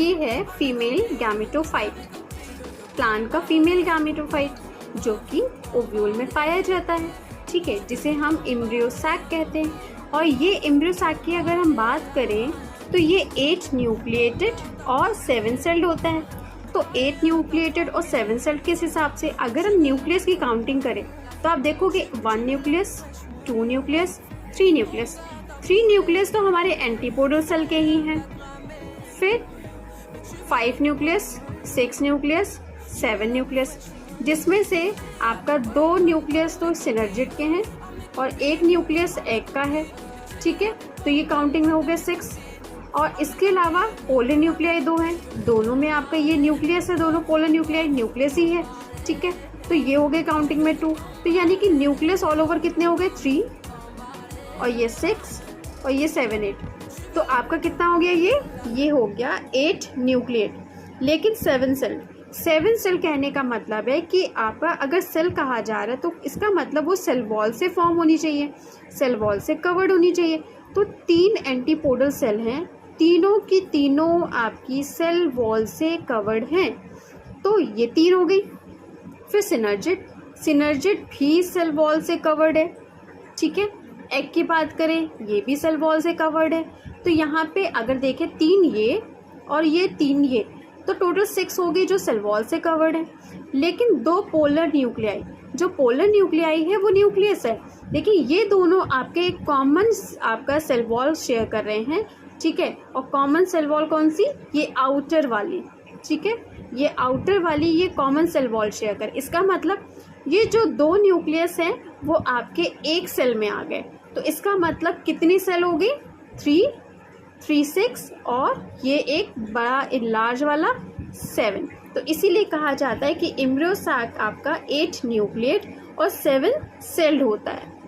ये है female gametophyte, plant का फीमेल गैमेटोफाइट जो कि ओव्यूल में पाया जाता है, ठीक है, जिसे हम एम्ब्रियो सैक कहते हैं। और ये एम्ब्रियो सैक की अगर हम बात करें तो ये 8 न्यूक्लिएटेड और 7 सेल्ड होता है। तो 8 न्यूक्लिएटेड और 7 सेल्ड किस हिसाब से, अगर हम न्यूक्लियस की काउंटिंग करें तो आप देखोगे 1 न्यूक्लियस, 2 न्यूक्लियस, 3 न्यूक्लियस। 3 न्यूक्लियस तो हमारे एंटीपोडल सेल के ही हैं, फिर 5 न्यूक्लियस, 6 न्यूक्लियस, 7 न्यूक्लियस, जिसमें से आपका 2 न्यूक्लियस तो सिनर्जिड के हैं और 1 न्यूक्लियस एग का है, ठीक है। तो ये काउंटिंग में हो गए 6। और इसके अलावा पोलर न्यूक्लियाई 2 हैं, दोनों में आपका ये न्यूक्लियस है, दोनों पोलर न्यूक्लियाई न्यूक्लियस ही है, ठीक है। तो ये हो गए काउंटिंग में 2। तो यानी कि न्यूक्लियस ऑल ओवर कितने हो गए 3, और ये 6 और ये 7 8। तो आपका कितना हो गया, ये हो गया 8 न्यूक्लिएट। लेकिन 7 सेल कहने का मतलब है कि आपका अगर सेल कहा जा रहा है तो इसका मतलब वो सेल वॉल से फॉर्म होनी चाहिए, सेल वॉल से कवर्ड होनी चाहिए। तो 3 एंटीपोडल सेल हैं, तीनों की तीनों आपकी सेल वॉल से कवर्ड हैं। तो ये 3 हो गई। फिर सिनर्जिड भी सेल वॉल से कवर्ड है, ठीक है। एग की बात करें, ये भी सेल वॉल से कवर्ड है। तो यहाँ पे अगर देखें 3 ये और ये 3 ये, तो टोटल 6 हो गई जो सेल वॉल से कवर्ड है। लेकिन 2 पोलर न्यूक्लियाई, जो पोलर न्यूक्लियाई है वो न्यूक्लियस है, लेकिन ये दोनों आपके कॉमन आपका सेल वॉल शेयर कर रहे हैं, ठीक है। और कॉमन सेल वॉल कौन सी, ये आउटर वाली, ठीक है, ये आउटर वाली ये कॉमन सेल वॉल शेयर कर। इसका मतलब ये जो 2 न्यूक्लियस हैं वो आपके एक सेल में आ गए। तो इसका मतलब कितनी सेल हो गई, 3, 6 और ये एक बड़ा लार्ज वाला 7। तो इसीलिए कहा जाता है कि एम्ब्रियो सैक आपका 8 न्यूक्लिएट और 7 सेल्ड होता है।